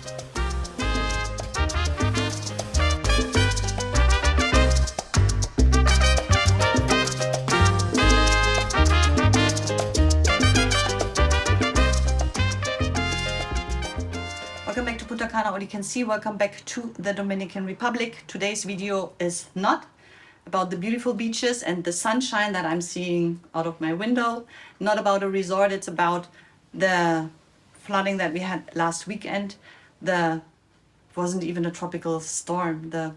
Welcome back to Punta Cana, or you can see welcome back to the Dominican Republic. Today's video is not about the beautiful beaches and the sunshine that I'm seeing out of my window, not about a resort. It's about the flooding that we had last weekend. It wasn't even a tropical storm, the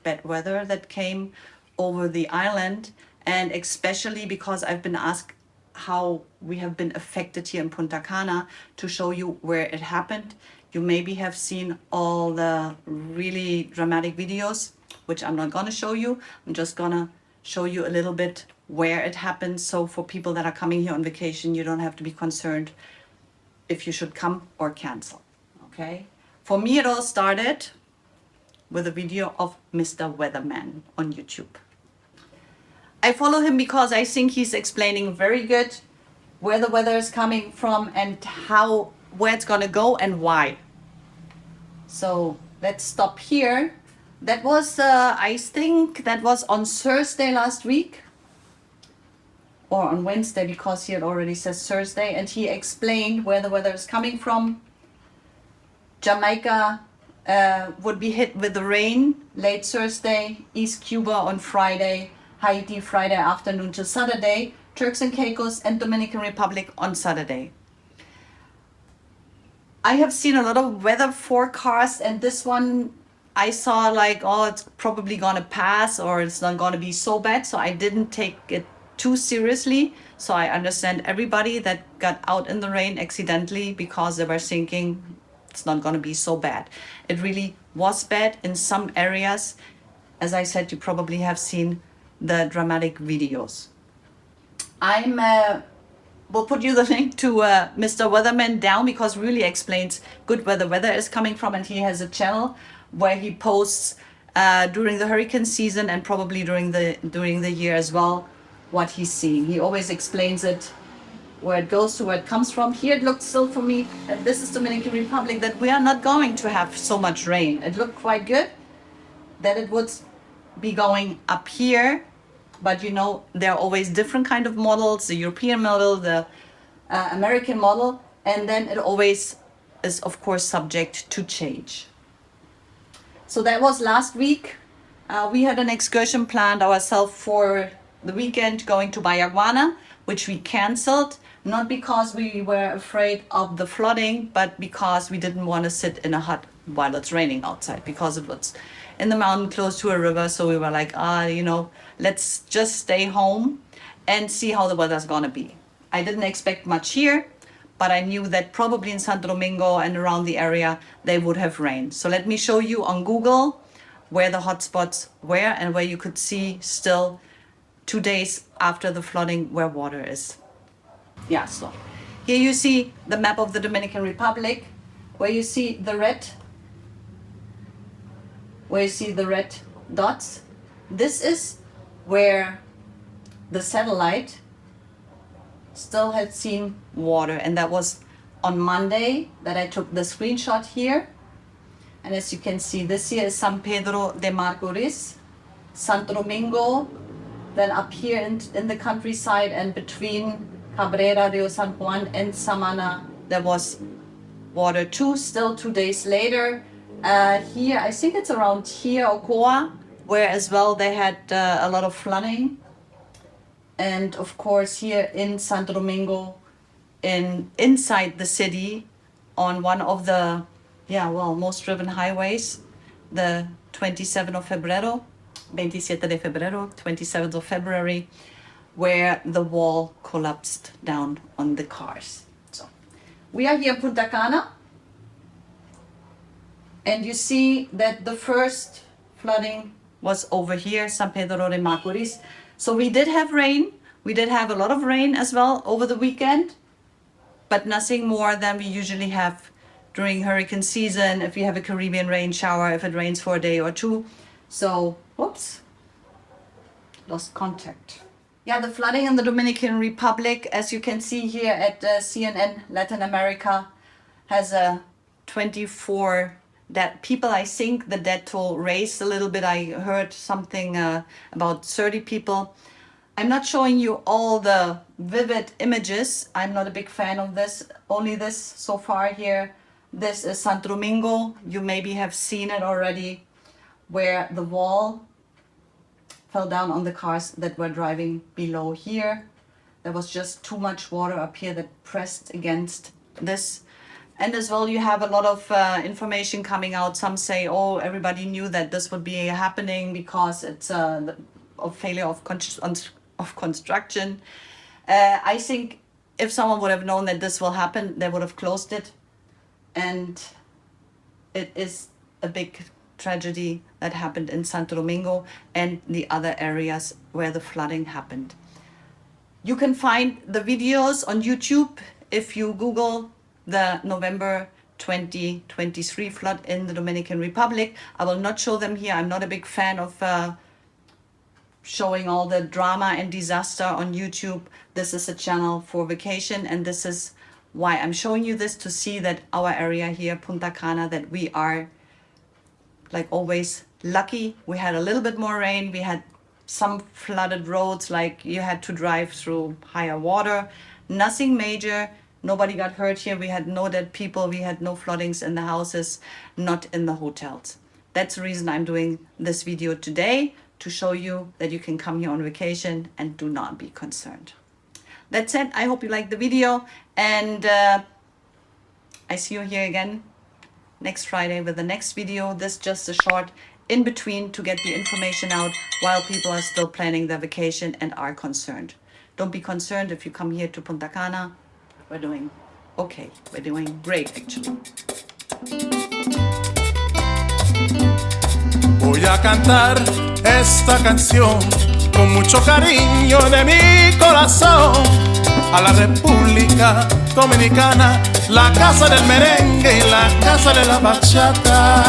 bad weather that came over the island, and especially because I've been asked how we have been affected here in Punta Cana, to show you where it happened. You maybe have seen all the really dramatic videos, which I'm not gonna show you. I'm just gonna show you a little bit where it happened. So for people that are coming here on vacation, you don't have to be concerned if you should come or cancel, okay? For me, it all started with a video of Mr. Weatherman on YouTube. I follow him because I think he's explaining very good where the weather is coming from and where it's gonna go and why. So let's stop here. That was, I think that was on Thursday last week, or on Wednesday, because here it already says Thursday, and he explained where the weather is coming from. Jamaica would be hit with the rain late Thursday, East Cuba on Friday, Haiti Friday afternoon to Saturday, Turks and Caicos and Dominican Republic on Saturday. I have seen a lot of weather forecasts, and this one I saw like, oh, it's probably gonna pass or it's not gonna be so bad. So I didn't take it too seriously. So I understand everybody that got out in the rain accidentally because they were thinking it's not gonna be so bad. It really was bad in some areas. As I said, you probably have seen the dramatic videos. We'll put you the link to Mr. Weatherman down, because really explains good where the weather is coming from, and he has a channel where he posts during the hurricane season and probably during the year as well what he's seeing. He always explains it, where it goes to, where it comes from. Here it looked still for me, and this is Dominican Republic, that we are not going to have so much rain. It looked quite good that it would be going up here. But you know, there are always different kind of models, the European model, the American model, and then it always is, of course, subject to change. So that was last week. We had an excursion planned ourselves for the weekend going to Bayaguana, which we canceled, not because we were afraid of the flooding, but because we didn't want to sit in a hut while it's raining outside, because it was in the mountain close to a river. So we were like, you know, let's just stay home and see how the weather's gonna be. I didn't expect much here, but I knew that probably in Santo Domingo and around the area, they would have rain. So let me show you on Google where the hotspots were and where you could see still 2 days after the flooding where water is. Yeah, so here you see the map of the Dominican Republic, where you see the red dots. This is where the satellite still had seen water, and that was on Monday that I took the screenshot here. And as you can see, this here is San Pedro de Macorís, Santo Domingo, then up here in the countryside and between Cabrera, Rio San Juan and Samana, there was water too, still 2 days later. Here, I think it's around here, Ocoa, where as well they had a lot of flooding. And of course here in Santo Domingo, inside the city, on one of the most driven highways, the 27th of February, where the wall collapsed down on the cars. So we are here in Punta Cana, and you see that the first flooding was over here, San Pedro de Macorís. So we did have rain. We did have a lot of rain as well over the weekend, but nothing more than we usually have during hurricane season, if you have a Caribbean rain shower, if it rains for a day or two. So, whoops, lost contact. Yeah, the flooding in the Dominican Republic, as you can see here at CNN Latin America, has a 24 dead people. I think the death toll raised a little bit. I heard something about 30 people. I'm not showing you all the vivid images. I'm not a big fan of this. Only this so far here. This is Santo Domingo. You maybe have seen it already, where the wall fell down on the cars that were driving below here. There was just too much water up here that pressed against this. And as well, you have a lot of information coming out. Some say, oh, everybody knew that this would be happening because it's a failure of construction. I think if someone would have known that this will happen, they would have closed it. And it is a big tragedy that happened in Santo Domingo and the other areas where the flooding happened. You can find the videos on YouTube if you Google the November 2023 flood in the Dominican Republic. I will not show them here. I'm not a big fan of showing all the drama and disaster on YouTube. This is a channel for vacation, and this is why I'm showing you this, to see that our area here, Punta Cana, that we are, like always, lucky. We had a little bit more rain. We had some flooded roads, like you had to drive through higher water. Nothing major. Nobody got hurt here. We had no dead people. We had no floodings in the houses, not in the hotels. That's the reason I'm doing this video today, to show you that you can come here on vacation and do not be concerned. That's it. I hope you liked the video, and I see you here again next Friday with the next video. This is just a short in between to get the information out while people are still planning their vacation and are concerned. Don't be concerned if you come here to Punta Cana. We're doing okay. We're doing great, actually. Voy a cantar esta canción con mucho cariño de mi corazón a la República Dominicana, la casa del merengue y la casa de la bachata.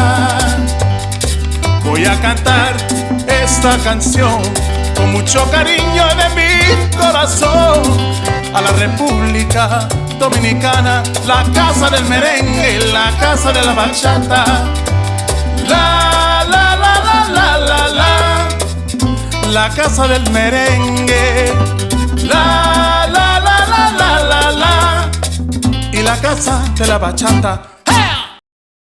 Voy a cantar esta canción con mucho cariño de mi corazón a la República Dominicana, la casa del merengue y la casa de la bachata. La la la la la la la, la casa del merengue. La la la la la la la, y la casa de la bachata.